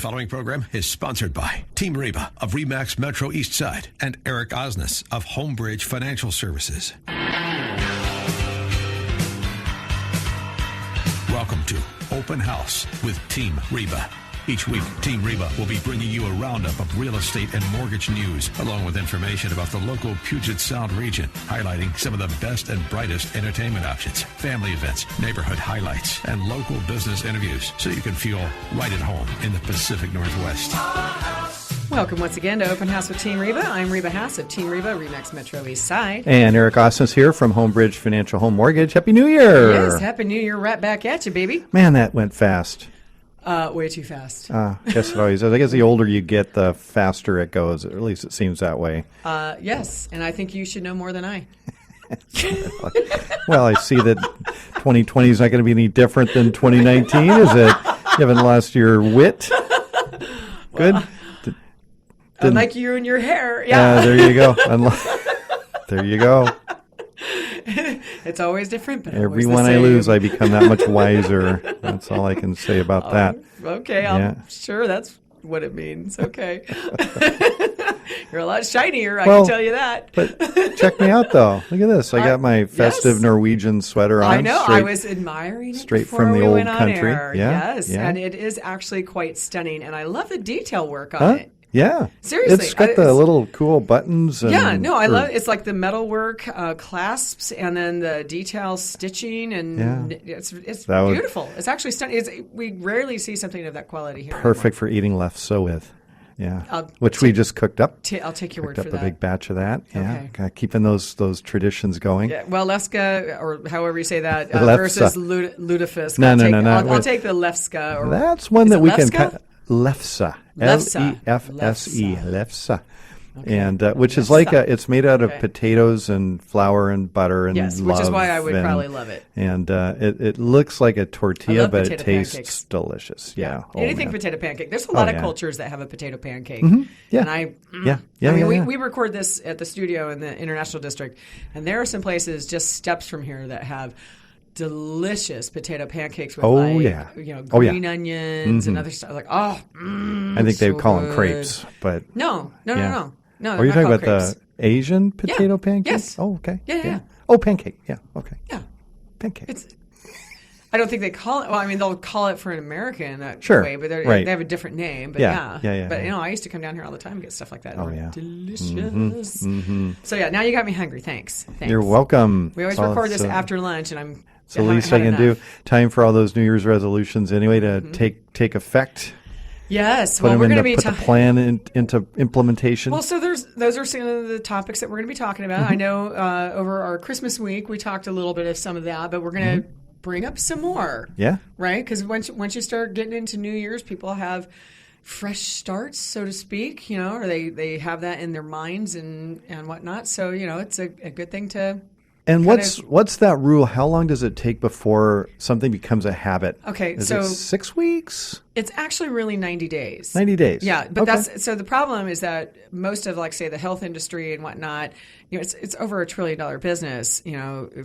following program is sponsored by Team Reba of Remax Metro East Side and Eric Osnes of Homebridge Financial Services. Welcome to Open House with Team Reba. Each week, Team Reba will be bringing you a roundup of real estate and mortgage news, along with information about the local Puget Sound region, highlighting some of the best and brightest entertainment options, family events, neighborhood highlights, and local business interviews, so you can feel right at home in the Pacific Northwest. Welcome once again to Open House with Team Reba. I'm Reba Haas of Team Reba, Remax Metro East Side. And Eric Osnes here from Homebridge Financial Home Mortgage. Happy New Year! Yes, Happy New Year right back at you, baby. Man, that went fast. Way too fast. Guess it always is. I guess the older you get, the faster it goes. At least it seems that way. Yes, and I think you should know more than I. Well, I see that 2020 is not going to be any different than 2019, is it? You haven't lost your wit? Good? Unlike you and your hair. Yeah. There you go. There you go. It's always different, but every always one the I same. lose, I become that much wiser. That's all I can say about that. Okay, I'm sure that's what it means. Okay. You're a lot shinier, I can tell you that. But check me out, though. Look at this. I got my festive Norwegian sweater on. I know. I was admiring it straight before from the we old went on country. air. Yeah, yes, yeah. and it is actually quite stunning, and I love the detail work on it. Yeah. Seriously. It's got the little cool buttons. And, I love it. It's like the metalwork clasps and then the detail stitching, and it's beautiful. It's actually stunning. We rarely see something of that quality here. Perfect for eating lefse with. Yeah. Which we just cooked up. I'll take your word for that. Cooked up a big batch of that. Okay. Yeah. Keeping those traditions going. Yeah. Well, lefska, or however you say that, Lefse. versus lutefisk. No. I'll take the lefska. Or, that's one that we can lefska? Lefse. Lefse. Lefse. Okay. And which is like it's made out of potatoes and flour and butter and yes, love, which is why I would probably love it. And it looks like a tortilla, but it tastes pancakes. Delicious. Yeah. Anything potato pancake. There's a lot of cultures that have a potato pancake. Mm-hmm. Yeah. And we record this at the studio in the International District, and there are some places just steps from here that have delicious potato pancakes with green onions and other stuff. I think they call them crepes, but no. Are you talking about the Asian potato pancake? Yes. Oh, okay. Yeah. Oh, pancake. Yeah. Okay. Yeah. Pancake. I don't think they call it. Well, I mean, they'll call it for an American way, but they have a different name. But yeah. But I used to come down here all the time and get stuff like that. Oh yeah, delicious. Mm-hmm. So now you got me hungry. Thanks. You're welcome. We always record this after lunch, and it's the least I can do. Time for all those New Year's resolutions anyway to take effect. Yes, we're going to be put the plan into implementation. Well, so those are some of the topics that we're going to be talking about. I know over our Christmas week we talked a little bit of some of that, but we're going to bring up some more. Yeah, right. Because once you start getting into New Year's, people have fresh starts, so to speak. Or they have that in their minds and whatnot. So it's a good thing to. And what's that rule? How long does it take before something becomes a habit? Okay, is it 6 weeks? It's actually really 90 days. 90 days. Yeah, but so the problem is that most of say the health industry and whatnot, it's over $1 trillion business,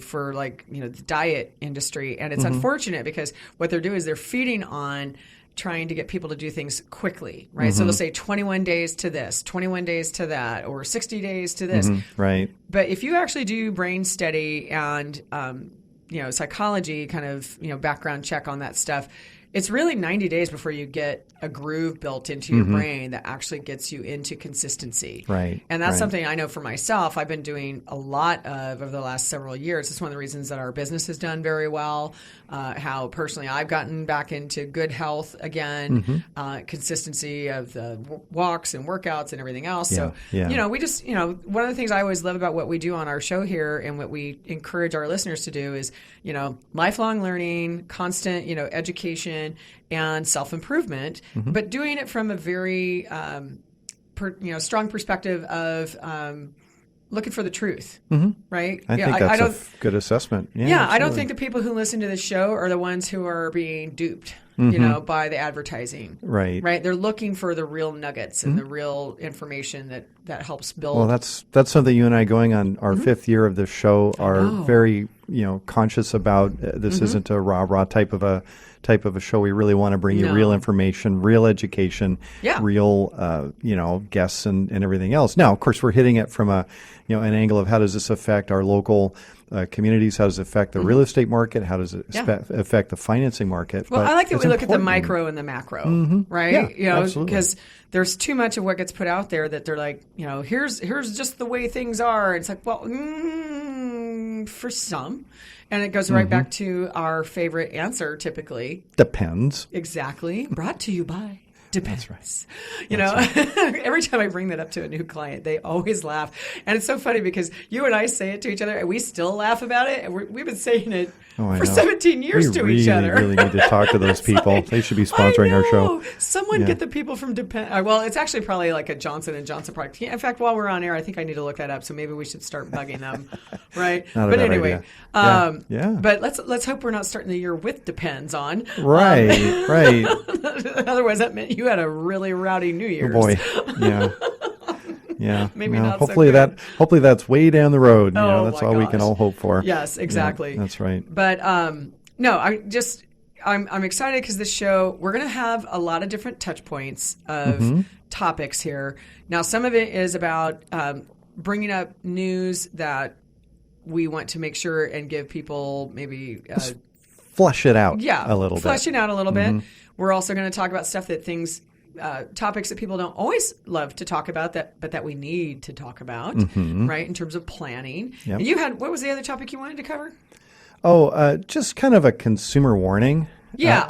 for the diet industry, and it's unfortunate because what they're doing is they're feeding on trying to get people to do things quickly, right? So they'll say 21 days to this, 21 days to that, or 60 days to this. Right. But if you actually do brain study and, psychology kind of, background check on that stuff, it's really 90 days before you get a groove built into your brain that actually gets you into consistency. Right. And that's something I know for myself I've been doing a lot of over the last several years. It's one of the reasons that our business has done very well, how personally I've gotten back into good health again, consistency of the walks and workouts and everything else. So, we just, one of the things I always love about what we do on our show here and what we encourage our listeners to do is, lifelong learning, constant, education, and self-improvement, but doing it from a very, strong perspective of looking for the truth, right? I think that's a good assessment. Yeah, I don't think the people who listen to this show are the ones who are being duped. by the advertising. Right. Right. They're looking for the real nuggets and the real information that helps build. Well, that's something you and I, going on our fifth year of this show, are very conscious about. This isn't a rah-rah type of a show. We really want to bring you real information, real education, real guests and everything else. Now, of course, we're hitting it from an angle of how does this affect our local communities? How does it affect the real estate market? How does it affect the financing market? Well, I like that we look at the micro and the macro, right? Absolutely. Because there's too much of what gets put out there that they're like, here's just the way things are. It's like, well, for some. And it goes right back to our favorite answer, typically. Depends. Exactly. Brought to you by Depends. That's right. Every time I bring that up to a new client, they always laugh. And it's so funny because you and I say it to each other, and we still laugh about it. And we've been saying it for 17 years to each other. We really need to talk to those people. They should be sponsoring our show. Someone get the people from Depends. Well, it's actually probably like a Johnson & Johnson product. In fact, while we're on air, I think I need to look that up. So maybe we should start bugging them, right? But anyway, But let's hope we're not starting the year with Depends on. Right, right. Otherwise, that meant you had a really rowdy New Year's. Oh boy, yeah. Yeah. Maybe not hopefully so good. Hopefully that's way down the road. That's all we can all hope for. Yes, exactly. Yeah, that's right. But no, I'm excited because this show, we're going to have a lot of different touch points of topics here. Now, some of it is about bringing up news that we want to make sure and give people maybe flush it out a little bit. Flush it out a little bit. We're also going to talk about stuff that topics that people don't always love to talk about, but that we need to talk about, right, in terms of planning. Yep. And what was the other topic you wanted to cover? Just kind of a consumer warning. Yeah.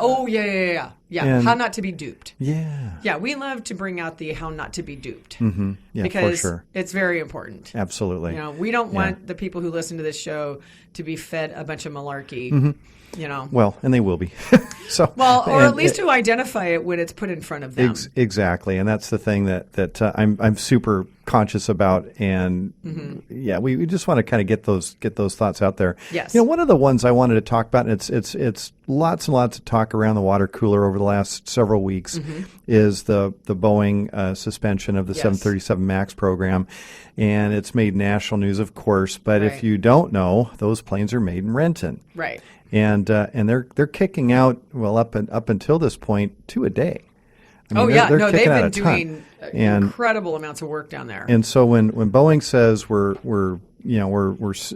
Yeah. How not to be duped. Yeah. Yeah. We love to bring out the how not to be duped. Yeah, because for sure. It's very important. Absolutely. We don't want the people who listen to this show to be fed a bunch of malarkey. Well, and they will be. Or at least to identify it when it's put in front of them. Exactly, and that's the thing that I'm super conscious about, and we just want to kind of get those thoughts out there. Yes. One of the ones I wanted to talk about, and it's lots and lots of talk around the water cooler over the last several weeks, is the Boeing suspension of the 737 MAX program, and it's made national news, of course. But if you don't know, those planes are made in Renton. Right. And they're kicking out up until this point 2 a day. They've been doing incredible amounts of work down there. And so when Boeing says we're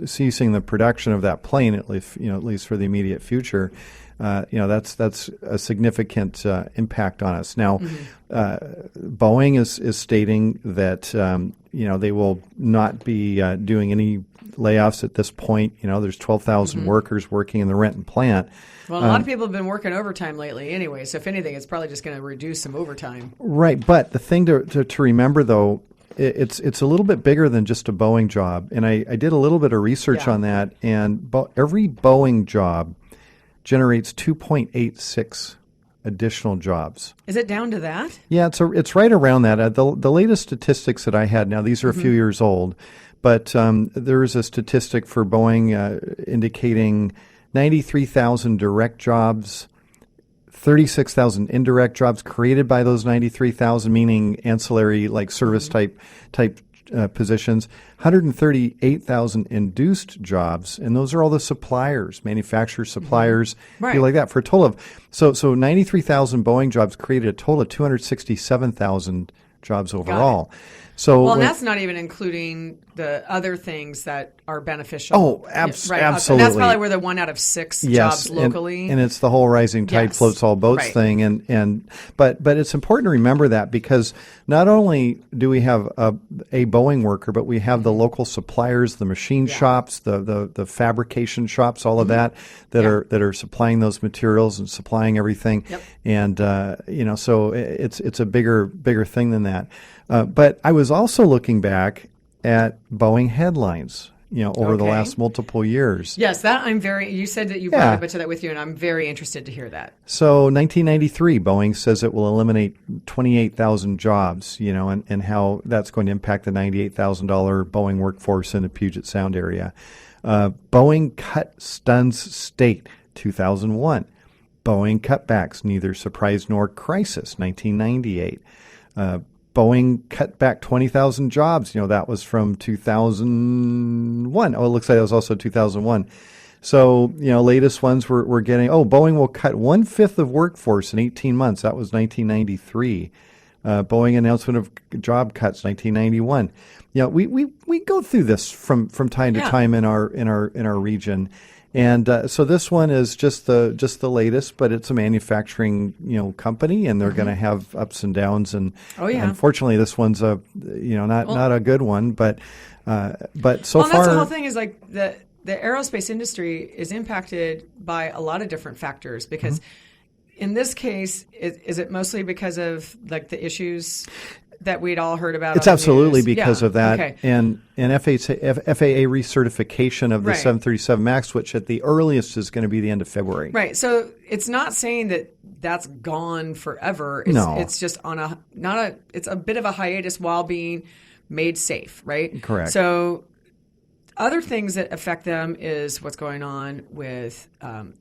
ceasing the production of that plane, at least for the immediate future, that's a significant impact on us. Now, Boeing is stating that they will not be doing any layoffs at this point. There's 12,000 workers working in the Renton plant. Well, a lot of people have been working overtime lately anyway, so if anything, it's probably just going to reduce some overtime. Right, but the thing to remember, though, it's a little bit bigger than just a Boeing job. And I did a little bit of research on that, and every Boeing job generates 2.86 additional jobs. Is it down to that? Yeah, it's right around that. The latest statistics that I had, now these are a few years old, but there is a statistic for Boeing indicating 93,000 direct jobs, 36,000 indirect jobs created by those 93,000, meaning ancillary, like service type positions, 138,000 induced jobs, and those are all the suppliers, manufacturers, suppliers, people like that, for a total of, so 93,000 Boeing jobs created a total of 267,000 jobs overall. So, and that's not even including the other things that are beneficial. Oh, absolutely. And that's probably where the 1 out of 6 jobs locally. And it's the whole rising tide floats all boats thing. But it's important to remember that, because not only do we have a Boeing worker, but we have the local suppliers, the machine shops, the fabrication shops, all of that are supplying those materials and supplying everything. Yep. And so it's a bigger thing than that. But I was also looking back at Boeing headlines, over the last multiple years. Yes, you said that you brought a bunch of that with you, and I'm very interested to hear that. So 1993, Boeing says it will eliminate 28,000 jobs, and how that's going to impact the $98,000 Boeing workforce in the Puget Sound area. Boeing cut Stuns State, 2001. Boeing cutbacks, neither surprise nor crisis, 1998. Boeing cut back 20,000 jobs. That was from 2001. Oh, it looks like it was also 2001. So, latest ones we're getting, Boeing will cut 1/5 of workforce in 18 months. That was 1993. Boeing announcement of job cuts, 1991. We go through this from time to time in our region. And so this one is just the latest, but it's a manufacturing company, and they're going to have ups and downs. And unfortunately, this one's not a good one. But so far, that's the whole thing is like the aerospace industry is impacted by a lot of different factors because in this case, is it mostly because of like the issues that we'd all heard about? It's absolutely because of that. Okay. And FAA recertification of the 737 MAX, which at the earliest is going to be the end of February. Right. So it's not saying that that's gone forever. It's just on it's a bit of a hiatus while being made safe, right? Correct. So other things that affect them is what's going on with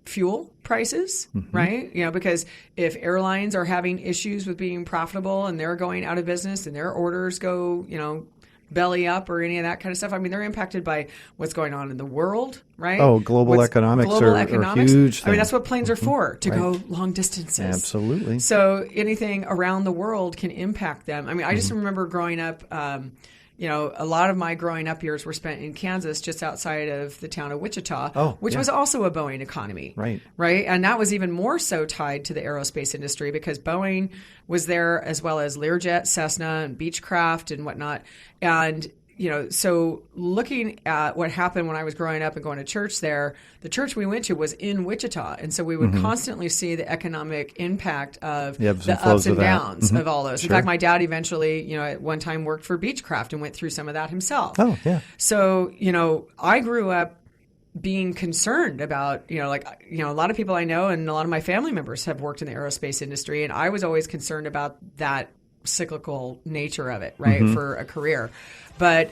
fuel prices, right? Because if airlines are having issues with being profitable and they're going out of business and their orders go, belly up or any of that kind of stuff, they're impacted by what's going on in the world, right? Oh, global economics are huge thing. That's what planes are for, to go long distances. Absolutely. So anything around the world can impact them. I just remember growing up, a lot of my growing up years were spent in Kansas, just outside of the town of Wichita, which was also a Boeing economy. Right. Right. And that was even more so tied to the aerospace industry because Boeing was there as well as Learjet, Cessna, and Beechcraft and whatnot. And, so looking at what happened when I was growing up and going to church there, the church we went to was in Wichita. And so we would constantly see the economic impact of the ups and downs of all those. In fact, my dad eventually, at one time worked for Beechcraft and went through some of that himself. Oh, yeah. So, I grew up being concerned about, a lot of people I know and a lot of my family members have worked in the aerospace industry. And I was always concerned about that cyclical nature of it, right, for a career. But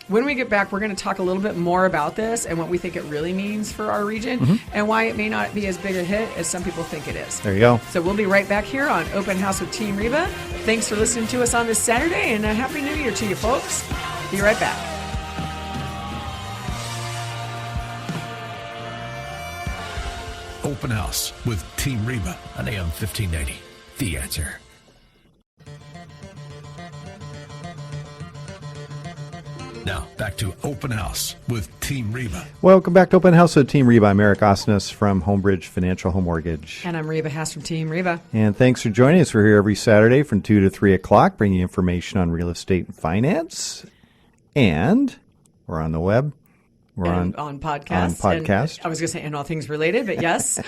when we get back, we're going to talk a little bit more about this and what we think it really means for our region and why it may not be as big a hit as some people think it is. There you go. So we'll be right back here on Open House with Team Reba. Thanks for listening to us on this Saturday, and a Happy New Year to you folks. Be right back. Open House with Team Reba on AM 1590. The Answer. Now, back to Open House with Team Reba. Welcome back to Open House with Team Reba. I'm Eric Osnes from Homebridge Financial Home Mortgage. And I'm Reba Haas from Team Reba. And thanks for joining us. We're here every Saturday from 2 to 3 o'clock, bringing you information on real estate and finance. And we're on the web. We're on podcast. And I was going to say, and all things related, but yes.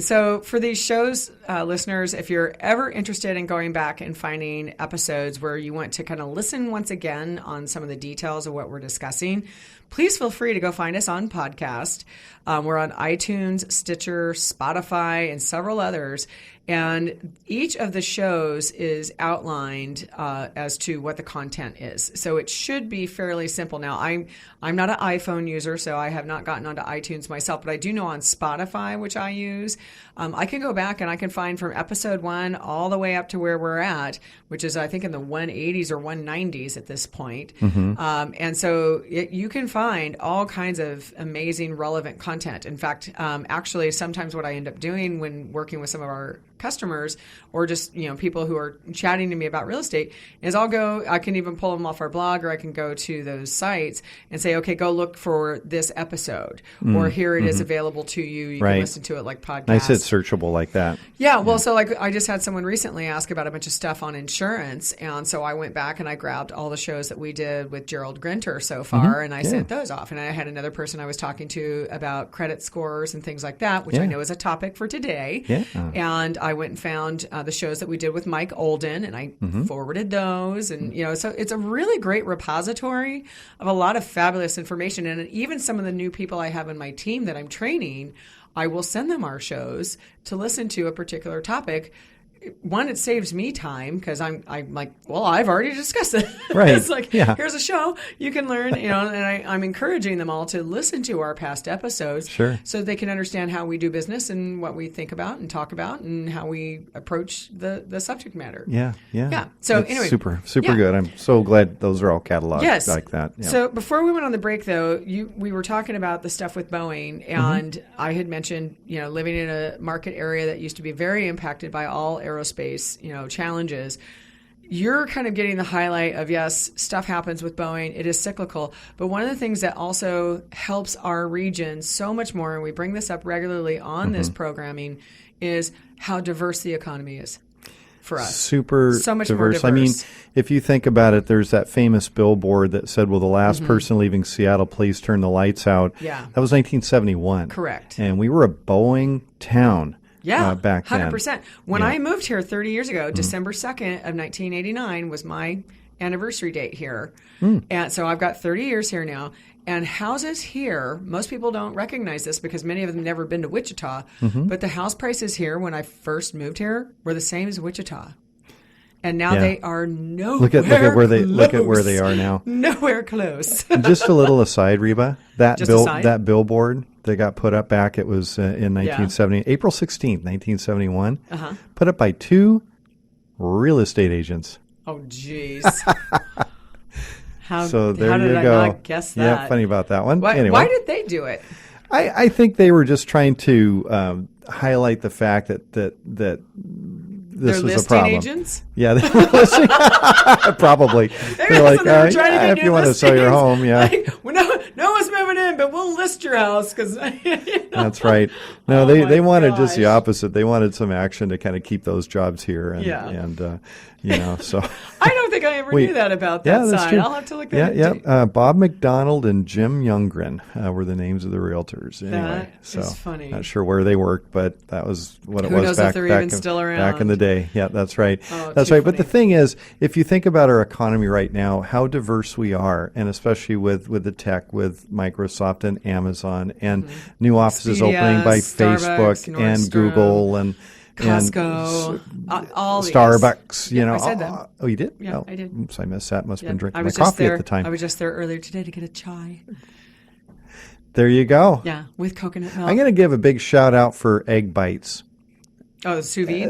So for these shows, listeners, if you're ever interested in going back and finding episodes where you want to kind of listen once again on some of the details of what we're discussing, please feel free to go find us on podcast. We're on iTunes, Stitcher, Spotify, and several others. And each of the shows is outlined as to what the content is. So it should be fairly simple. Now, I'm not an iPhone user, so I have not gotten onto iTunes myself, but I do know on Spotify, which I use, I can go back and I can find from episode 1 all the way up to where we're at, which is, I think, in the 180s or 190s at this point. And so you can find all kinds of amazing, relevant content. In fact, actually, sometimes what I end up doing when working with some of our customers or just, people who are chatting to me about real estate is I can even pull them off our blog, or I can go to those sites and say, okay, go look for this episode, or here it is available to you. You can listen to it like podcasts. Nice, it's searchable like that. Yeah, well, so like I just had someone recently ask about a bunch of stuff on insurance, and so I went back and I grabbed all the shows that we did with Gerald Grinter so far, and I sent those off. And I had another person I was talking to about credit scores and things like that, which I know is a topic for today. And I went and found the shows that we did with Mike Olden, and I forwarded those. And, so it's a really great repository of a lot of fabulous information. And even some of the new people I have in my team that I'm training, I will send them our shows to listen to a particular topic one, it saves me time because I'm like, well, I've already discussed it. Right. It's like, here's a show you can learn, and I'm encouraging them all to listen to our past episodes, Sure, so they can understand how we do business and what we think about and talk about and how we approach the subject matter. Yeah. So it's anyway, super good. I'm so glad those are all cataloged like that. Yeah. So before we went on the break, though, we were talking about the stuff with Boeing, and I had mentioned, living in a market area that used to be very impacted by all aerospace, challenges. You're kind of getting the highlight of, yes, stuff happens with Boeing. It is cyclical. But one of the things that also helps our region so much more, and we bring this up regularly on this programming, is how diverse the economy is for us. Super so much diverse. more diverse. I mean, if you think about it, there's that famous billboard that said, "Will the last person leaving Seattle please turn the lights out?" Yeah. That was 1971. Correct. And we were a Boeing town. Yeah, back then. 100%. When I moved here 30 years ago, December 2nd of 1989 was my anniversary date here. And so I've got 30 years here now. And houses here, most people don't recognize this because many of them never been to Wichita, but the house prices here when I first moved here were the same as Wichita. And now they are nowhere look at where they close. look at where they are now. Nowhere close. And just a little aside, Reba, that Aside? that billboard that got put up back, it was in 1970, April 16th, 1971, put up by two real estate agents. Oh, jeez. So there how you did I go. not guess that? Yeah, funny about that one. Why, Anyway, why did they do it? I think they were just trying to highlight the fact that this They're was a listing problem. agents? Yeah, they were listing. Probably. They're like, they were trying to get if you want to sell your home, Well, no one's moving in, but we'll list your house because. That's right. No, they wanted just the opposite. They wanted some action to kind of keep those jobs here, and so. I don't think I ever knew that about that that's side. true. I'll have to look at it. Yeah. Bob McDonald and Jim Youngren were the names of the realtors. Anyway, that is funny. Not sure where they worked, but that was what it Who was knows if they're even still around. back in the day. Yeah, that's right. Oh, that's too right. But the funny. thing is, if you think about our economy right now, how diverse we are, and especially with the tech, with Microsoft and Amazon, and new offices Expedia, opening by Starbucks, Facebook and Nordstrom, Google and Costco, all these. Starbucks, Yeah, I said that. Oh, you did? Yeah, oh, I did. Oops, I missed that. Must have been drinking I my was just coffee there, at the time. I was just there earlier today to get a chai. There you go. Yeah, with coconut milk. I'm going to give a big shout out for egg bites. Oh, the sous vide?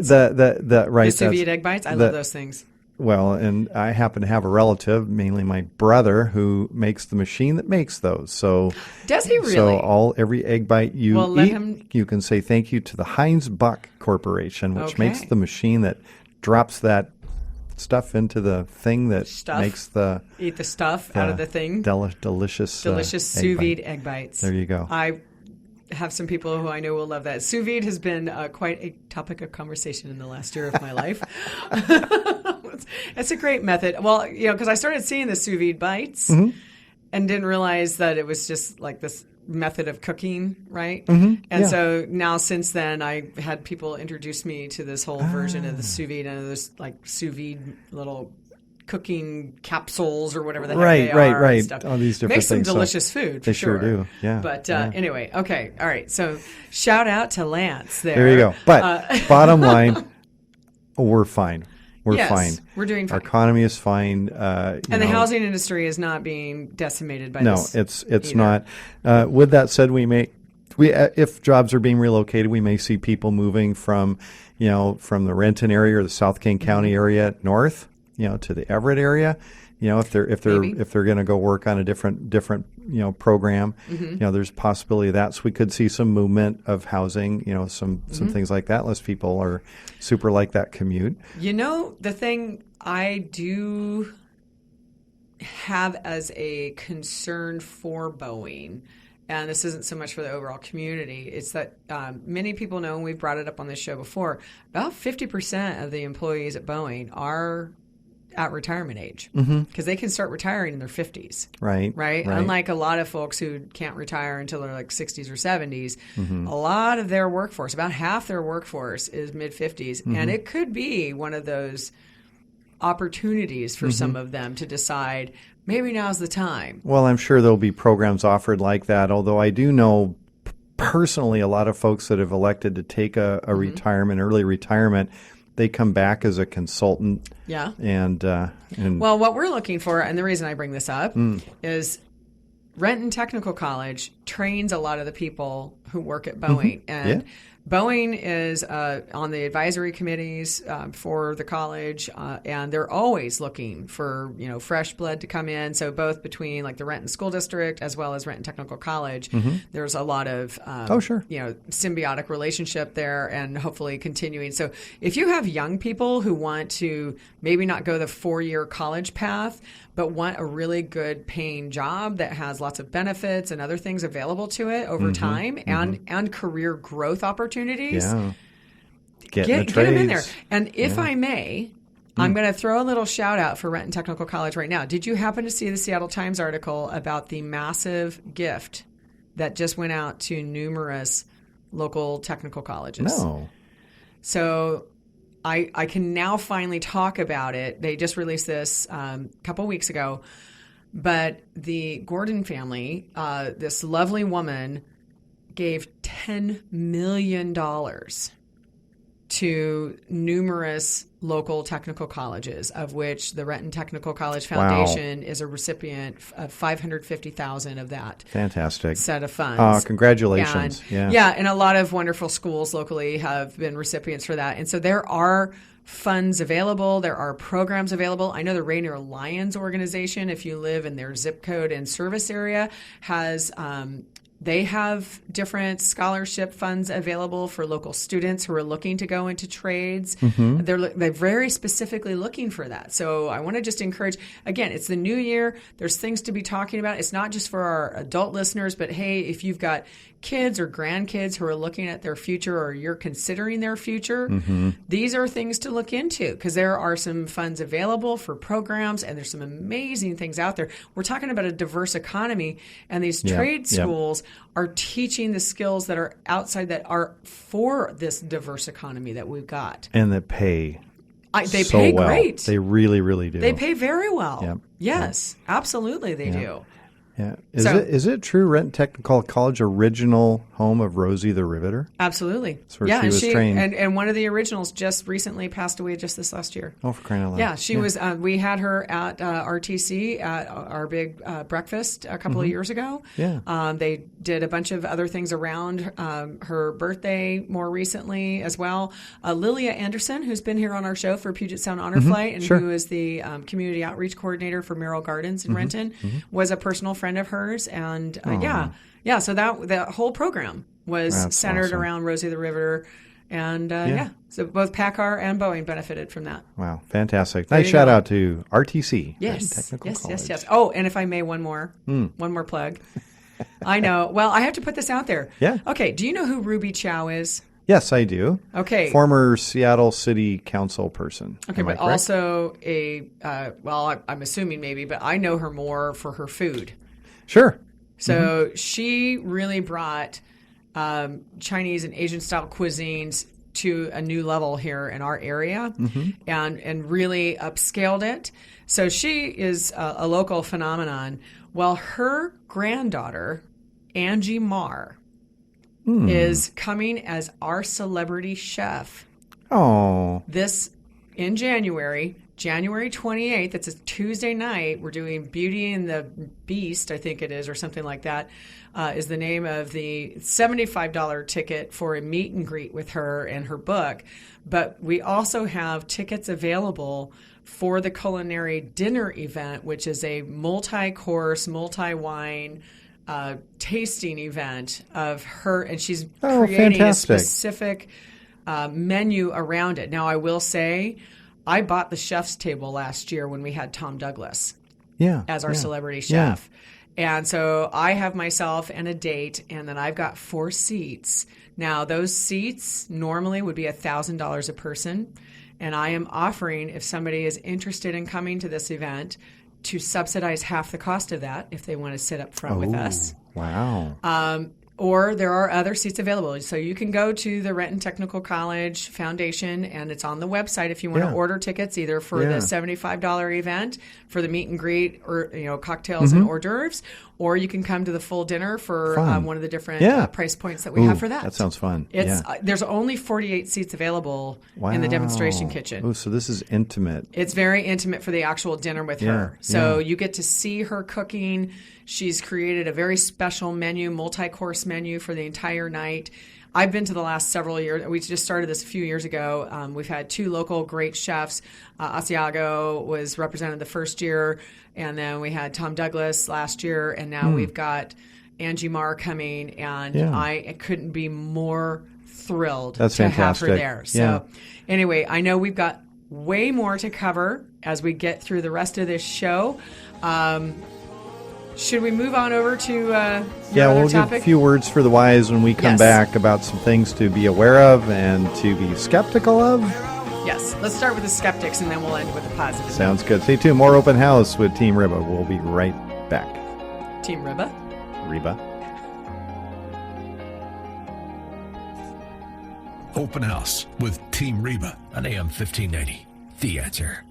Right. The sous vide egg bites? I love those things. Well, and I happen to have a relative, mainly my brother, who makes the machine that makes those. So does he really? So every egg bite you eat, you can say thank you to the Heinz Buck Corporation, which makes the machine that drops that stuff into the thing that makes eat the stuff out of the thing. Delicious sous vide egg bites. There you go. I have some people who I know will love that. Sous vide has been quite a topic of conversation in the last year of my life. It's a great method. Well, because I started seeing the sous vide bites and didn't realize that it was just like this method of cooking, right? And so now since then, I had people introduce me to this whole version of the sous vide, and there's like sous vide little cooking capsules or whatever the heck they are. Right. And stuff. All these different Makes some things. delicious food. They sure do. Yeah. But anyway, okay, all right. So shout out to Lance there. There you go. But bottom line, we're fine. We're fine. We're doing fine. Our economy is fine. And the housing industry is not being decimated by this. No, it's not. With that said, if jobs are being relocated, we may see people moving from the Renton area or the South King County area north, to the Everett area. If they're going to go work on a different program, there's a possibility of that. So we could see some movement of housing, some things like that, unless people are super like that commute. The thing I do have as a concern for Boeing, and this isn't so much for the overall community, it's that many people know, and we've brought it up on this show before, about 50% of the employees at Boeing are at retirement age because they can start retiring in their 50s. Right. Unlike a lot of folks who can't retire until they're like 60s or 70s, a lot of their workforce, about half their workforce is mid-50s. And it could be one of those opportunities for some of them to decide maybe now's the time. Well, I'm sure there'll be programs offered like that, although I do know personally a lot of folks that have elected to take a retirement, early retirement, they come back as a consultant. Yeah. And well, what we're looking for, and the reason I bring this up is Renton Technical College trains a lot of the people who work at Boeing. And Boeing is on the advisory committees for the college, and they're always looking for fresh blood to come in. So both between like the Renton School District as well as Renton Technical College, there's a lot of symbiotic relationship there, and hopefully continuing. So if you have young people who want to maybe not go the 4-year college path, but want a really good paying job that has lots of benefits and other things available to it over time and career growth opportunities, get them in there. And if I may, I'm going to throw a little shout out for Renton Technical College right now. Did you happen to see the Seattle Times article about the massive gift that just went out to numerous local technical colleges? No. So I can now finally talk about it. They just released this a couple weeks ago. But the Gordon family, this lovely woman, gave $10 million to numerous local technical colleges, of which the Renton Technical College Foundation is a recipient of $550,000 of that. Fantastic set of funds. Congratulations. And a lot of wonderful schools locally have been recipients for that. And so there are funds available. There are programs available. I know the Rainier Lions organization, if you live in their zip code and service area, has they have different scholarship funds available for local students who are looking to go into trades. They're very specifically looking for that. So I want to just encourage, again, it's the new year. There's things to be talking about. It's not just for our adult listeners, but hey, if you've got kids or grandkids who are looking at their future, or you're considering their future, these are things to look into, because there are some funds available for programs, and there's some amazing things out there. We're talking about a diverse economy, and these trade schools are teaching the skills that are outside, that are for this diverse economy that we've got. And that pay. They pay well. great. They really, really do. They pay very well. Yes, absolutely they do. Yeah. Is it true Renton Technical College original home of Rosie the Riveter? Absolutely. That's where she was trained. And one of the originals just recently passed away just this last year. Oh, for crying out loud. Yeah, she was. We had her at RTC at our big breakfast a couple of years ago. Yeah. They did a bunch of other things around her birthday more recently as well. Lilia Anderson, who's been here on our show for Puget Sound Honor Flight, and who is the community outreach coordinator for Merrill Gardens in Renton, was a personal friend of hers. And so that whole program was centered around Rosie the Riveter. And so both PACCAR and Boeing benefited from that. Wow, fantastic. Nice shout out to RTC. Yes, Technical College. yes. Oh, and if I may, one more plug. I know. Well, I have to put this out there. Yeah. Okay, do you know who Ruby Chow is? Yes, I do. Okay. Former Seattle City Council person. Okay, but also I'm assuming maybe, but I know her more for her food. Sure. So she really brought Chinese and Asian style cuisines to a new level here in our area, and really upscaled it. So she is a local phenomenon. Well, her granddaughter, Angie Marr, is coming as our celebrity chef. Oh. In January 28th, it's a Tuesday night. We're doing Beauty and the Beast, I think it is, or something like that, is the name of the $75 ticket for a meet and greet with her and her book. But we also have tickets available for the Culinary dinner event, which is a multi-course, multi-wine tasting event of her, and she's creating a specific menu around it. Now, I will say, I bought the chef's table last year when we had Tom Douglas as our celebrity chef. And so I have myself and a date, and then I've got 4 seats. Now, those seats normally would be $1,000 a person, and I am offering, if somebody is interested in coming to this event, to subsidize half the cost of that if they want to sit up front with us. Wow. Or there are other seats available. So you can go to the Renton Technical College Foundation, and it's on the website if you want to order tickets, either for the $75 event, for the meet and greet, or cocktails and hors d'oeuvres, or you can come to the full dinner for one of the different price points that we have for that. That sounds fun. There's only 48 seats available in the demonstration kitchen. Oh, so this is intimate. It's very intimate for the actual dinner with her. So you get to see her cooking. She's created a very special menu, multi-course menu for the entire night. I've been to the last several years. We just started this a few years ago. We've had 2 local great chefs. Asiago was represented the first year, and then we had Tom Douglas last year, and now we've got Angie coming, and I couldn't be more thrilled to have her there. So anyway, I know we've got way more to cover as we get through the rest of this show. Should we move on over to your other topic? Give a few words for the wise when we come back about some things to be aware of and to be skeptical of. Yes. Let's start with the skeptics, and then we'll end with the positive. Sounds good. Stay tuned. More Open House with Team Reba. We'll be right back. Team Reba? Reba. Open House with Team Reba on AM 1590. The Answer.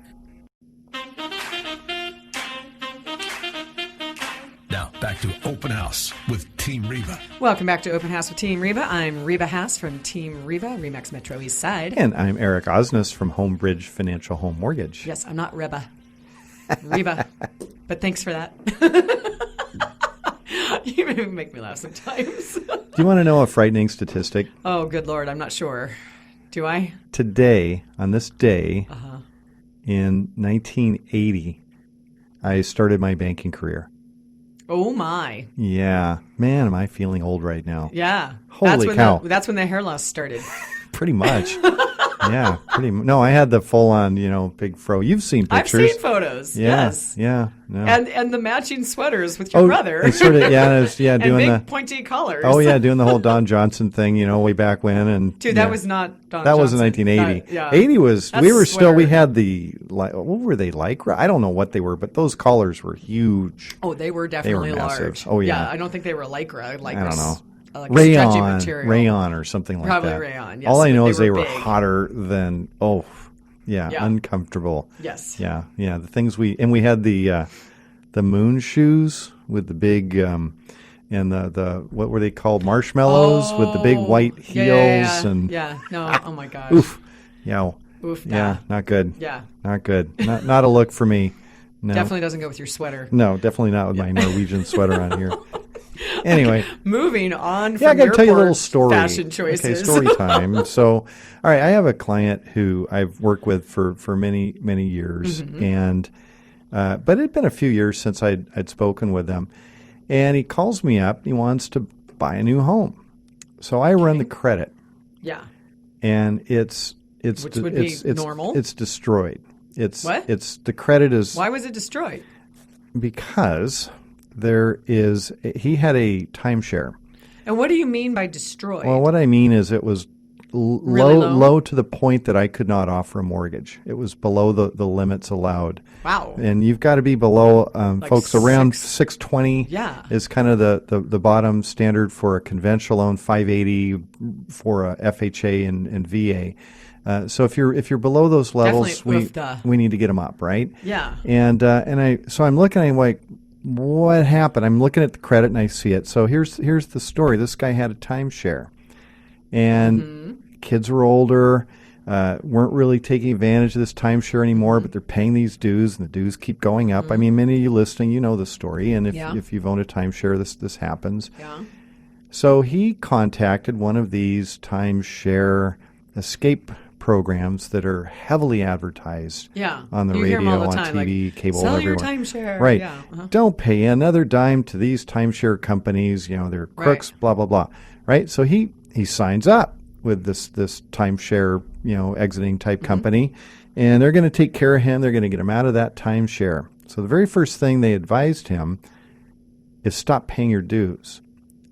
Now, back to Open House with Team Reba. Welcome back to Open House with Team Reba. I'm Reba Haas from Team Reba, Remax Metro East Side. And I'm Eric Osnes from Homebridge Financial Home Mortgage. Yes, I'm not Reba. Reba. But thanks for that. You make me laugh sometimes. Do you want to know a frightening statistic? Oh, good Lord. I'm not sure. Do I? Today, on this day, in 1980, I started my banking career. Oh, my. Yeah. Man, am I feeling old right now. Yeah. Holy cow. That's when the hair loss started. Pretty much. Yeah. No, I had the full-on, big fro. You've seen pictures. I've seen photos. Yeah, yes. Yeah. No. And the matching sweaters with your brother. It's sort of, and doing big pointy collars. Oh, yeah, doing the whole Don Johnson thing, way back when. And dude, that was not Don Johnson. That was in 1980. 80 was, we had what were they like? I don't know what they were, but those collars were huge. Oh, they were definitely large. Massive. Oh, yeah. I don't think they were Lycra. I don't know. Like rayon or something like Probably that. Rayon, yes. All I know is they were big. hotter than, uncomfortable. Yes. Yeah. The things we had the moon shoes with the big, and the what were they called? Marshmallows with the big white heels. Oh my gosh. Oof. Yeah. Oof. Yeah. Not good. Yeah. Not good. Not a look for me. No. Definitely doesn't go with your sweater. No, definitely not with my Norwegian sweater on here. Anyway. Okay, moving on from I got to tell you a little story. Fashion choices. Okay, story time. So, all right, I have a client who I've worked with for many, many years. And but it had been a few years since I'd spoken with them. And he calls me up. He wants to buy a new home. So I run the credit. Yeah. And it's normal. It's destroyed. What? The credit is. Why was it destroyed? Because he had a timeshare. And what do you mean by destroyed? Well, what I mean is it was low to the point that I could not offer a mortgage. It was below the limits allowed. Wow. And you've got to be below, like folks, around 620 is kind of the bottom standard for a conventional loan, 580 for a FHA and VA. So if you're below those levels, we need to get them up, right? Yeah. And so I'm looking at him like, what happened? I'm looking at the credit and I see it. So here's the story. This guy had a timeshare, and kids were older, weren't really taking advantage of this timeshare anymore, but they're paying these dues, and the dues keep going up. I mean, many of you listening, you know the story, and if you've owned a timeshare, this happens. Yeah. So he contacted one of these timeshare escape programs that are heavily advertised on the radio, on TV, like, cable, sell everywhere. Your timeshare. Right. Yeah. Don't pay another dime to these timeshare companies. They're crooks, blah, blah, blah. Right? So he signs up with this timeshare, exiting type company, and they're going to take care of him. They're going to get him out of that timeshare. So the very first thing they advised him is stop paying your dues.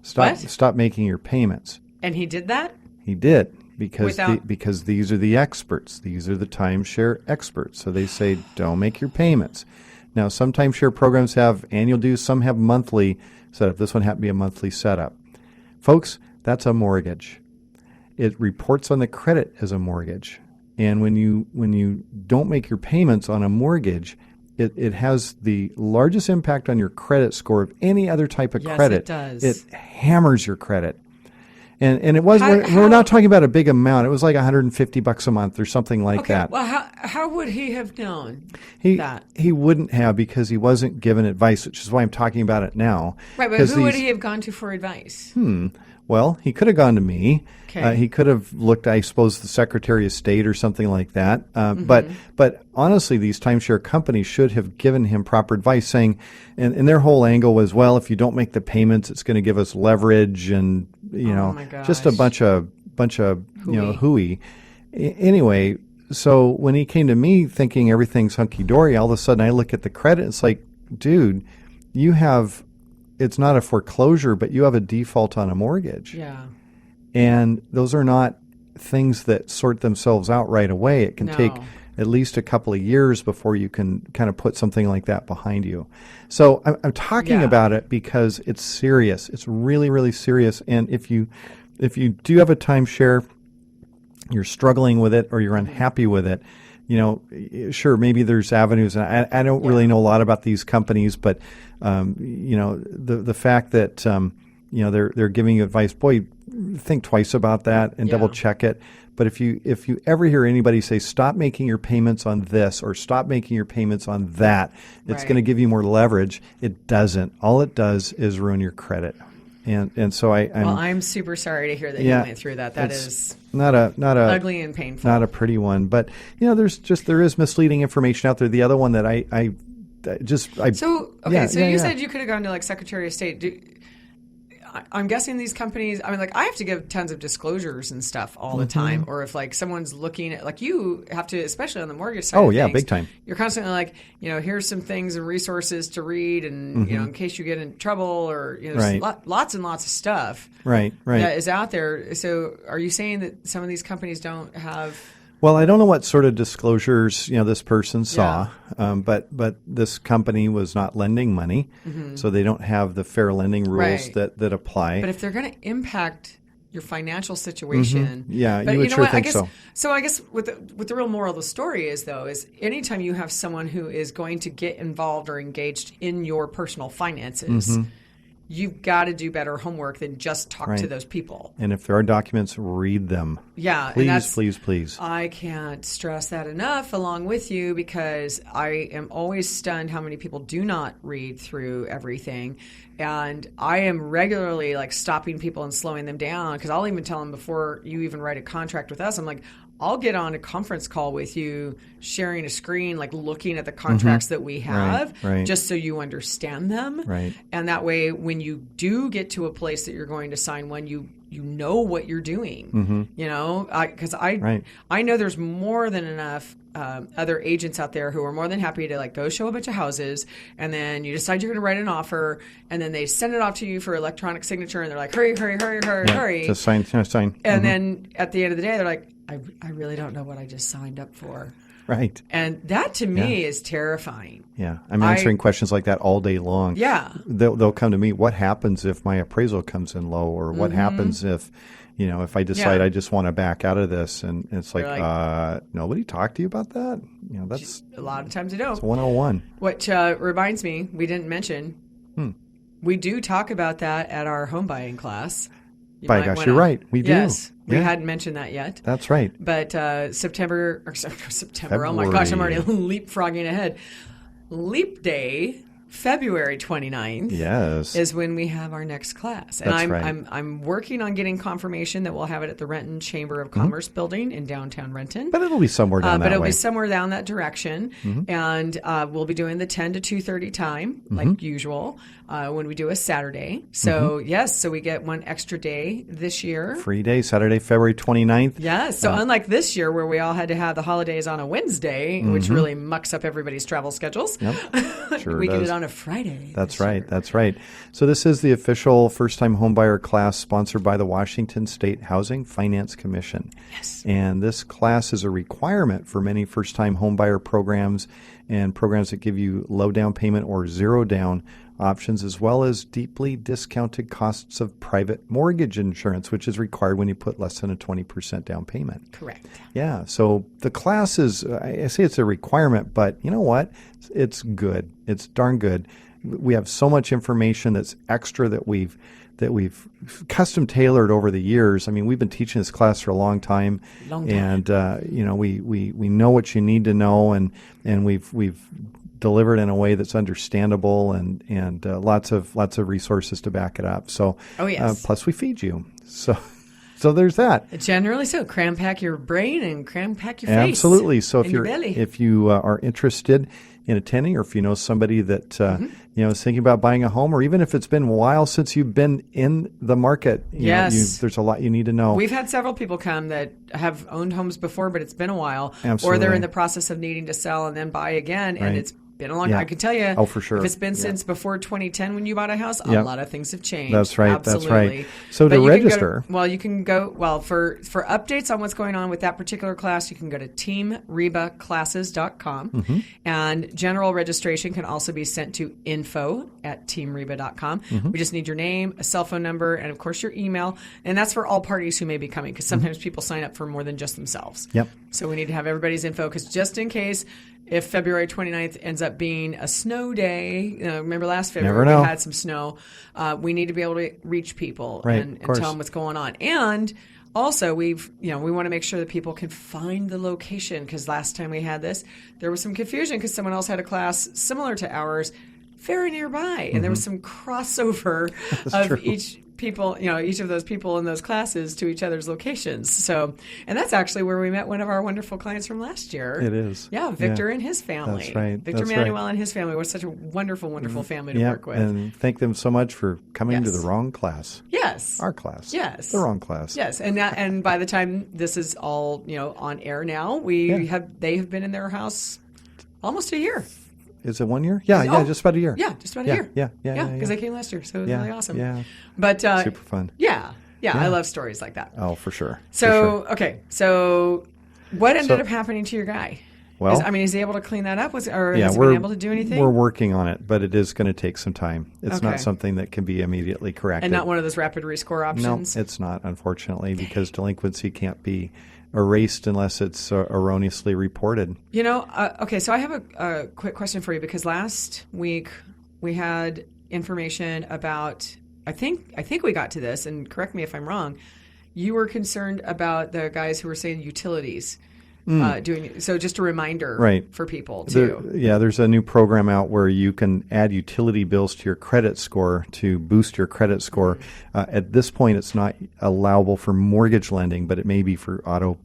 Stop making your payments. And he did that? He did. Because these are the experts. These are the timeshare experts. So they say, don't make your payments. Now, some timeshare programs have annual dues. Some have monthly setup. This one happened to be a monthly setup. Folks, that's a mortgage. It reports on the credit as a mortgage. And when you don't make your payments on a mortgage, it has the largest impact on your credit score of any other type of credit. It does. It hammers your credit. And it was, we're not talking about a big amount. It was like $150 a month or something like that. Well, how would he have known that? He wouldn't have, because he wasn't given advice, which is why I'm talking about it now. Right, but who would he have gone to for advice? Well, he could have gone to me. Okay. He could have looked, I suppose, the Secretary of State or something like that. But honestly, these timeshare companies should have given him proper advice, saying, and their whole angle was, well, if you don't make the payments, it's going to give us leverage, and just a bunch of hooey. Anyway, so when he came to me thinking everything's hunky dory, all of a sudden I look at the credit. It's like, dude, you have. It's not a foreclosure, but you have a default on a mortgage. Yeah. And those are not things that sort themselves out right away. It can take at least a couple of years before you can kind of put something like that behind you. So I'm talking about it because it's serious. It's really, really serious. And if you do have a timeshare, you're struggling with it or you're unhappy with it, sure, maybe there's avenues. And I don't really know a lot about these companies, but the fact that they're giving you advice, boy, think twice about that and double check it. But if you ever hear anybody say, stop making your payments on this or stop making your payments on that, it's going to give you more leverage. It doesn't. All it does is ruin your credit. And so I'm super sorry to hear that you went through that. That is not a ugly and painful, not a pretty one. But there is misleading information out there. The other one that So you said you could have gone to like Secretary of State. I'm guessing these companies, I have to give tons of disclosures and stuff all the time. Or if like someone's looking at, like you have to, especially on the mortgage side of things, big time. You're constantly like, here's some things and resources to read and, in case you get in trouble or, there's lots and lots of stuff that is out there. So are you saying that some of these companies don't have... Well, I don't know what sort of disclosures this person saw, but this company was not lending money, so they don't have the fair lending rules that apply. But if they're going to impact your financial situation, you would sure think so. So I guess what the real moral of the story is anytime you have someone who is going to get involved or engaged in your personal finances. You've got to do better homework than just talk to those people. And if there are documents, read them. Yeah. Please. I can't stress that enough along with you, because I am always stunned how many people do not read through everything. And I am regularly stopping people and slowing them down, because I'll even tell them before you even write a contract with us, I'm like, I'll get on a conference call with you, sharing a screen, looking at the contracts that we have, just so you understand them. Right. And that way, when you do get to a place that you're going to sign one, you know what you're doing. Because I know there's more than enough other agents out there who are more than happy to go show a bunch of houses, and then you decide you're going to write an offer, and then they send it off to you for electronic signature, and they're like, hurry. Just sign. And then at the end of the day, they're like, I really don't know what I just signed up for. Right. And that to me is terrifying. Yeah. I'm answering questions like that all day long. Yeah. They'll come to me, what happens if my appraisal comes in low, or what happens if if I decide I just want to back out of this, and it's like nobody talked to you about that? That's a lot of times they don't. It's 101. Which reminds me, we didn't mention, we do talk about that at our home buying class. By gosh, you're right. We do. Yes. We hadn't mentioned that yet. That's right. But September, oh my gosh, I'm already leapfrogging ahead. Leap Day, February 29th is when we have our next class. And I'm working on getting confirmation that we'll have it at the Renton Chamber of Commerce building in downtown Renton. But it'll be somewhere down that way. But it'll be somewhere down that direction. And we'll be doing the 10 to 2:30 time, like usual, when we do a Saturday. So, so we get one extra day this year. Free day, Saturday, February 29th. Yeah, so unlike this year where we all had to have the holidays on a Wednesday, which really mucks up everybody's travel schedules, sure we get it on a Friday. That's right. So this is the official first-time homebuyer class sponsored by the Washington State Housing Finance Commission. Yes. And this class is a requirement for many first-time homebuyer programs and programs that give you low down payment or zero down options, as well as deeply discounted costs of private mortgage insurance, which is required when you put less than a 20% down payment. Correct. Yeah. So the class is, I say it's a requirement, but you know what? It's good. It's darn good. We have so much information that's extra that we've custom tailored over the years. I mean, we've been teaching this class for a long time. And we know what you need to know, and we've delivered in a way that's understandable, and lots of resources to back it up. So, plus we feed you. So there's that. Generally, so cram pack your brain and cram pack your face. Absolutely. So if you are interested in attending, or if you know somebody that is thinking about buying a home, or even if it's been a while since you've been in the market, there's a lot you need to know. We've had several people come that have owned homes before, but it's been a while. Absolutely. Or they're in the process of needing to sell and then buy again, and it's been a long time. I can tell you, for sure. if it's been since before 2010 when you bought a house, a lot of things have changed. That's right. Absolutely. That's right. So to register, you can go for updates on what's going on with that particular class, you can go to teamrebaclasses.com, and general registration can also be sent to info@teamreba.com. We just need your name, a cell phone number, and of course your email, and that's for all parties who may be coming, because sometimes people sign up for more than just themselves. Yep. So we need to have everybody's info, because just in case, if February 29th ends up being a snow day, remember last February we had some snow, we need to be able to reach people and tell them what's going on. And also, we want to make sure that people can find the location, because last time we had this, there was some confusion because someone else had a class similar to ours very nearby, and there was some crossover of each of those people in those classes to each other's locations. So, and that's actually where we met one of our wonderful clients from last year. It is. Yeah, Victor and his family. That's right. Victor Manuel and his family was such a wonderful, wonderful family to work with. And thank them so much for coming to the wrong class. Yes. Our class. Yes. The wrong class. Yes. And by the time this is all, on air now, they have been in their house almost a year. Is it 1 year? Yeah, just about a year. Yeah, just about a year. Yeah, because they came last year, so it was really awesome. Yeah, but super fun. Yeah, I love stories like that. Oh, for sure. So, so what ended up happening to your guy? Well, is he able to clean that up? Has he been able to do anything? We're working on it, but it is going to take some time. It's not something that can be immediately corrected. And not one of those rapid rescore options? No, it's not, unfortunately, because delinquency can't be erased unless it's erroneously reported. Okay, so I have a quick question for you, because last week we had information about, I think we got to this, and correct me if I'm wrong, you were concerned about the guys who were saying utilities. So just a reminder for people too. There's a new program out where you can add utility bills to your credit score to boost your credit score. At this point, it's not allowable for mortgage lending, but it may be for auto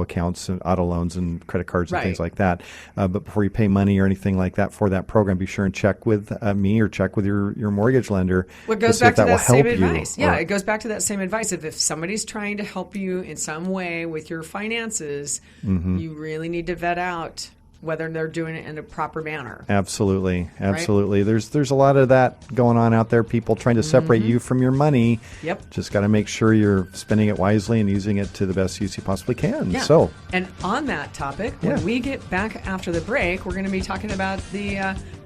accounts and auto loans and credit cards and things like that. But before you pay money or anything like that for that program, be sure and check with me or check with your mortgage lender. Well, it goes back to that same advice. Yeah, it goes back to that same advice. If somebody's trying to help you in some way with your finances, you really need to vet out whether they're doing it in a proper manner. Absolutely. There's a lot of that going on out there. People trying to separate you from your money. Yep. Just got to make sure you're spending it wisely and using it to the best use you possibly can. Yeah. So, and on that topic, when we get back after the break, we're going to be talking about the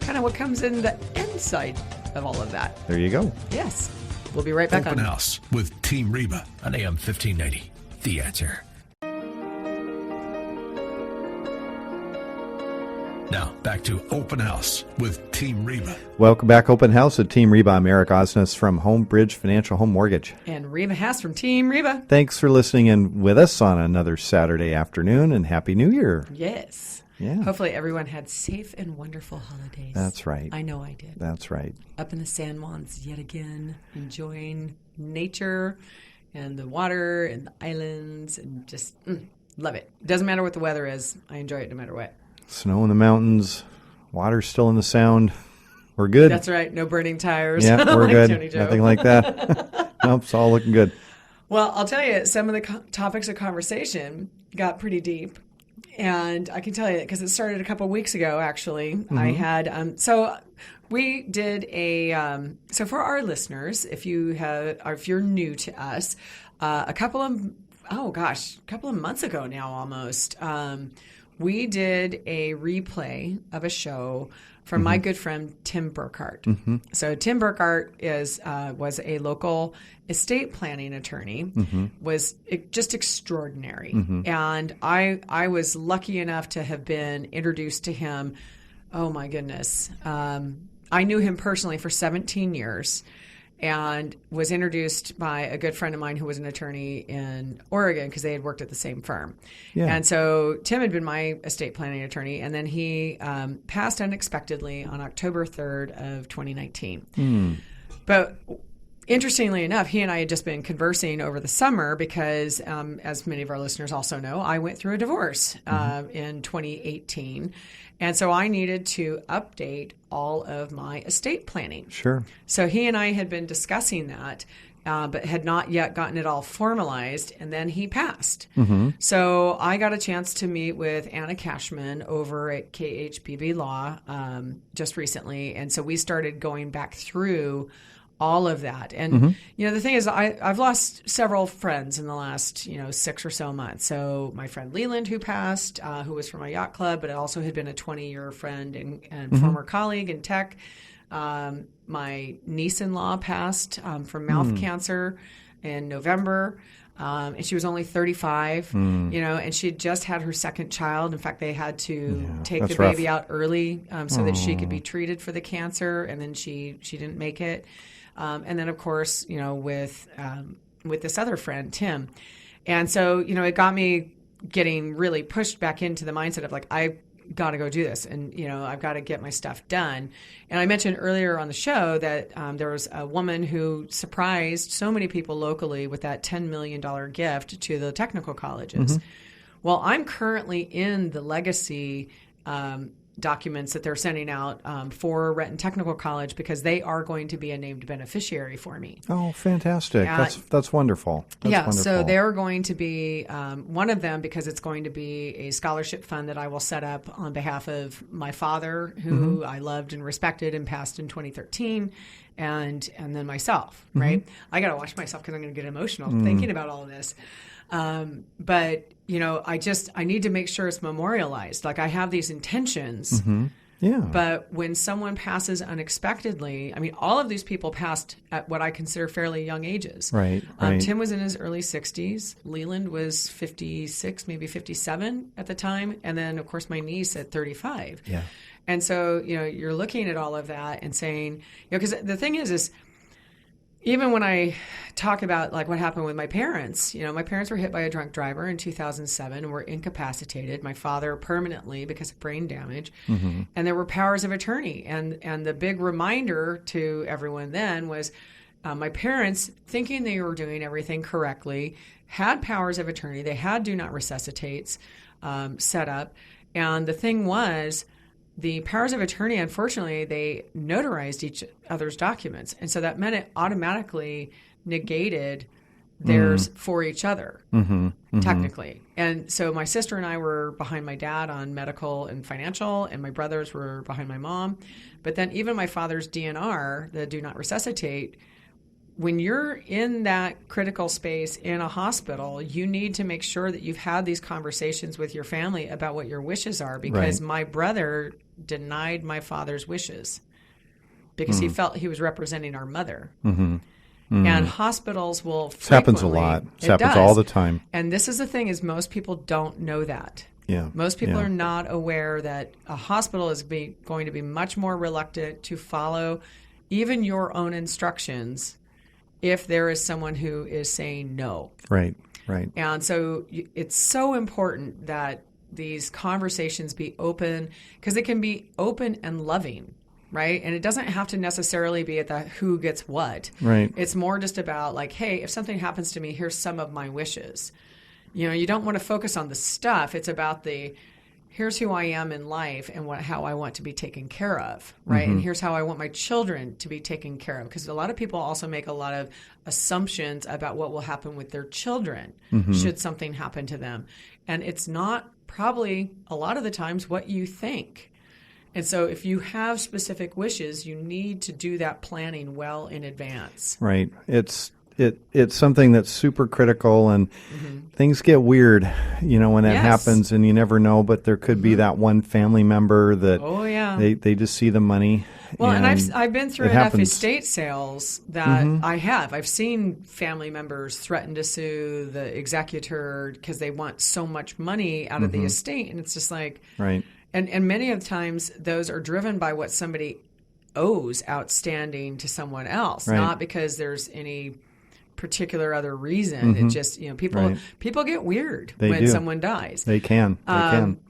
kind of what comes in the inside of all of that. There you go. Yes. We'll be right back Open House with Team Reba on AM 1590. The Answer. Now, back to Open House with Team Reba. Welcome back, Open House with Team Reba. I'm Eric Osnes from Homebridge Financial Home Mortgage. And Reba Haas from Team Reba. Thanks for listening in with us on another Saturday afternoon, and Happy New Year. Yes. Yeah. Hopefully everyone had safe and wonderful holidays. That's right. I know I did. That's right. Up in the San Juans yet again, enjoying nature and the water and the islands, and just love it. Doesn't matter what the weather is. I enjoy it no matter what. Snow in the mountains, water still in the sound. We're good. That's right. No burning tires. Yeah, we're like good. Nothing like that. Nope, it's all looking good. Well, I'll tell you, some of the topics of conversation got pretty deep. And I can tell you, because it started a couple of weeks ago, actually. I had, so we did so for our listeners, if you're new to us, a couple of months ago now almost, we did a replay of a show from my good friend Tim Burkhart. So Tim Burkhart was a local estate planning attorney, was just extraordinary. And I was lucky enough to have been introduced to him. Oh, my goodness. I knew him personally for 17 years and was introduced by a good friend of mine who was an attorney in Oregon because they had worked at the same firm. Yeah. And so Tim had been my estate planning attorney, and then he passed unexpectedly on October 3rd of 2019. But interestingly enough, he and I had just been conversing over the summer because, as many of our listeners also know, I went through a divorce in 2018. And so I needed to update all of my estate planning. Sure. So he and I had been discussing that, but had not yet gotten it all formalized. And then he passed. So I got a chance to meet with Anna Cashman over at KHBB Law just recently. And so we started going back through all of that. And, the thing is, I've lost several friends in the last, 6 or so months. So my friend Leland, who passed, who was from my yacht club, but also had been a 20-year friend and former colleague in tech. My niece-in-law passed from mouth cancer in November. And she was only 35, and she had just had her second child. In fact, they had to take the baby out early so that she could be treated for the cancer. And then she didn't make it. And then, of course, with this other friend, Tim. And so, it got me getting really pushed back into the mindset of like, I've got to go do this. And, I've got to get my stuff done. And I mentioned earlier on the show that there was a woman who surprised so many people locally with that $10 million gift to the technical colleges. Well, I'm currently in the legacy documents that they're sending out for Renton Technical College because they are going to be a named beneficiary for me. Oh, fantastic. That's wonderful. That's wonderful. So they're going to be one of them because it's going to be a scholarship fund that I will set up on behalf of my father, who I loved and respected and passed in 2013, and then myself, right? I got to watch myself because I'm going to get emotional thinking about all of this. But I need to make sure it's memorialized. Like I have these intentions, but when someone passes unexpectedly, I mean, all of these people passed at what I consider fairly young ages. Right. Tim was in his early 60s. Leland was 56, maybe 57 at the time. And then, of course, my niece at 35. Yeah. And so, you're looking at all of that and saying, because the thing is even when I talk about like what happened with my parents, my parents were hit by a drunk driver in 2007 and were incapacitated. My father permanently because of brain damage. And there were powers of attorney. And the big reminder to everyone then was my parents, thinking they were doing everything correctly, had powers of attorney. They had do not resuscitates set up. And the thing was, the powers of attorney, unfortunately, they notarized each other's documents. And so that meant it automatically negated theirs for each other, technically. And so my sister and I were behind my dad on medical and financial, and my brothers were behind my mom. But then even my father's DNR, the do not resuscitate, when you're in that critical space in a hospital, you need to make sure that you've had these conversations with your family about what your wishes are, because my brother denied my father's wishes because he felt he was representing our mother. And hospitals will frequently... This happens a lot. It happens all the time. And this is the thing, is most people don't know that. Most people are not aware that a hospital is going to be much more reluctant to follow even your own instructions if there is someone who is saying no. Right. And so it's so important that these conversations be open, because it can be open and loving, right? And it doesn't have to necessarily be at the who gets what. Right. It's more just about like, hey, if something happens to me, here's some of my wishes. You don't want to focus on the stuff. It's about here's who I am in life and how I want to be taken care of, right? And here's how I want my children to be taken care of. Because a lot of people also make a lot of assumptions about what will happen with their children should something happen to them. And it's not probably a lot of the times what you think. And so if you have specific wishes, you need to do that planning well in advance. Right. It's something that's super critical, and things get weird, when that Yes. happens, and you never know. But there could be that one family member that Oh, yeah. they just see the money. Well, and I've been through it enough happens. estate sales that I've seen family members threaten to sue the executor because they want so much money out of the estate, and it's just like, Right. and many of the times those are driven by what somebody owes outstanding to someone else, Right. not because there's any particular other reason. It just, people Right. people get weird They when do. someone dies. They can.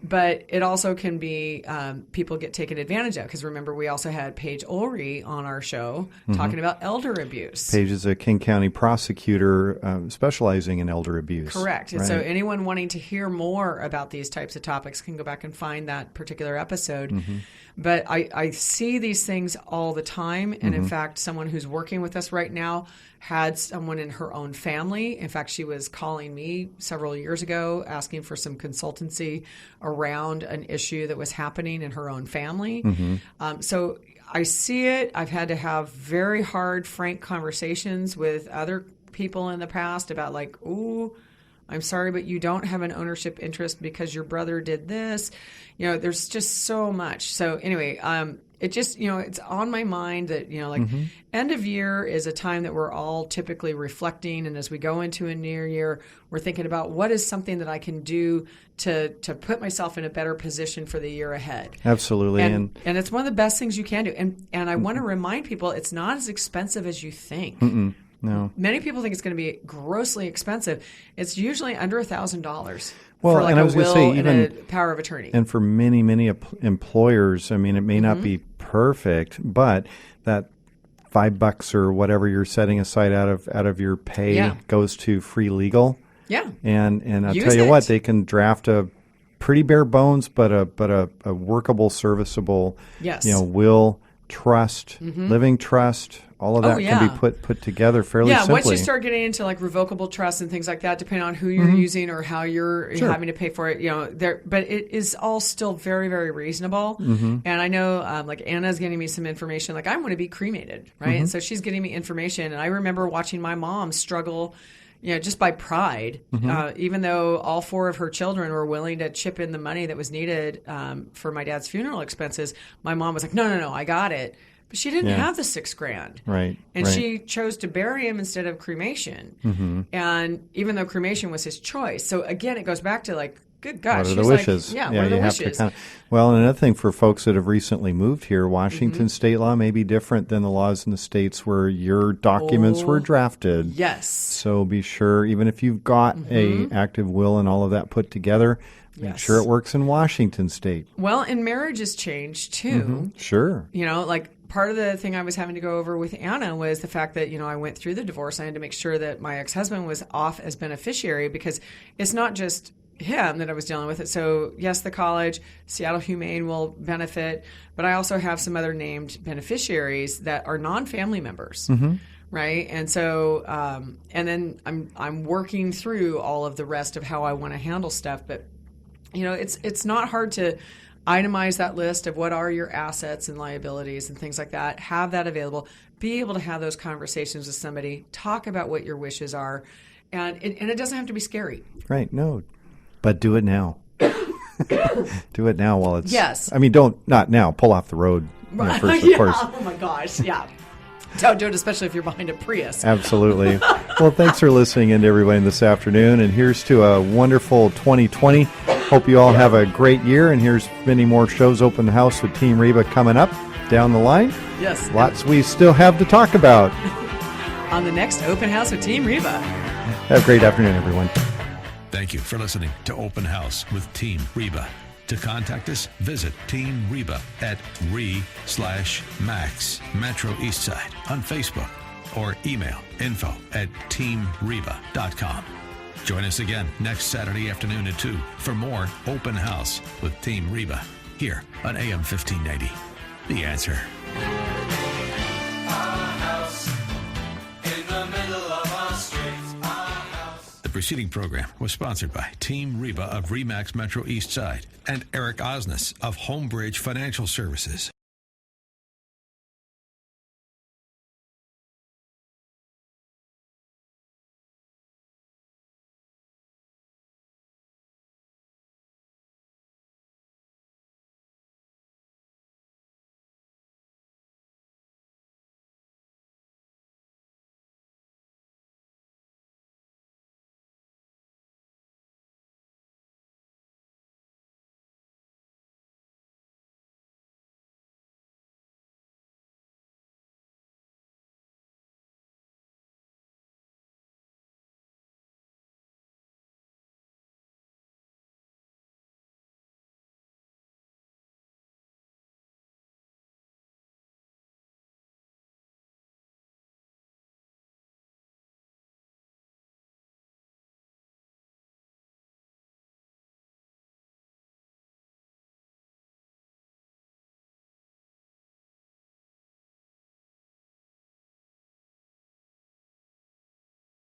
But it also can be people get taken advantage of, because remember, we also had Paige Ulrey on our show talking about elder abuse. Paige is a King County prosecutor specializing in elder abuse. Correct. And Right. so anyone wanting to hear more about these types of topics can go back and find that particular episode. But I see these things all the time. And in fact, someone who's working with us right now had someone in her own family. In fact, she was calling me several years ago asking for some consultancy around an issue that was happening in her own family. So I see it. I've had to have very hard, frank conversations with other people in the past about like, ooh, I'm sorry, but you don't have an ownership interest because your brother did this. There's just so much. So anyway, it just, it's on my mind that, end of year is a time that we're all typically reflecting. And as we go into a new year, we're thinking about what is something that I can do to put myself in a better position for the year ahead. Absolutely. And it's one of the best things you can do. And I want to remind people, it's not as expensive as you think. No. Many people think it's going to be grossly expensive. It's usually under $1,000 Well, for like and I a was gonna will say, and even- a power of attorney. And for many, many employers, I mean, it may not be perfect, but that $5 or whatever you're setting aside out of your pay goes to free legal. Yeah. And I'll Use tell you it. what, they can draft a pretty bare bones, but a workable, serviceable, Yes. will, trust, living trust. All of that can be put together fairly simply. Once you start getting into like revocable trust and things like that, depending on who you're using or how you're having to pay for it, but it is all still very, very reasonable. And I know like Anna's getting me some information, like I want to be cremated, right? And so she's getting me information. And I remember watching my mom struggle, just by pride, even though all 4 of her children were willing to chip in the money that was needed for my dad's funeral expenses. My mom was like, no, I got it. But she didn't have the $6,000. Right. And right. she chose to bury him instead of cremation. And even though cremation was his choice. So again, it goes back to like, good gosh. What are the wishes? Like, what are the you wishes? have to well, and another thing for folks that have recently moved here, Washington state law may be different than the laws in the states where your documents were drafted. Yes. So be sure, even if you've got a active will and all of that put together, make sure it works in Washington state. Well, and marriage has changed too. Sure. Like part of the thing I was having to go over with Anna was the fact that, I went through the divorce. I had to make sure that my ex-husband was off as beneficiary, because it's not just him that I was dealing with it. So yes, the college, Seattle Humane will benefit, but I also have some other named beneficiaries that are non-family members. Right. And so, and then I'm working through all of the rest of how I want to handle stuff. But, it's not hard to itemize that list of what are your assets and liabilities and things like that. Have that available. Be able to have those conversations with somebody. Talk about what your wishes are. And it doesn't have to be scary. Right. No. But do it now. Do it now while it's... Yes. I mean, not now. Pull off the road first, of course. Oh, my gosh. Yeah. Don't do it, especially if you're behind a Prius. Absolutely. Well, thanks for listening in to everybody this afternoon. And here's to a wonderful 2020. Hope you all have a great year. And here's many more shows, Open House with Team Reba, coming up down the line. Yes. Lots we still have to talk about. On the next Open House with Team Reba. Have a great afternoon, everyone. Thank you for listening to Open House with Team Reba. To contact us, visit Team Reba at re/Max Metro Eastside on Facebook or email info@teamreba.com. Join us again next Saturday afternoon at 2 for more Open House with Team Reba here on AM 1590. The Answer. The preceding program was sponsored by Team Reba of RE/MAX Metro East Side and Eric Osnes of Homebridge Financial Services.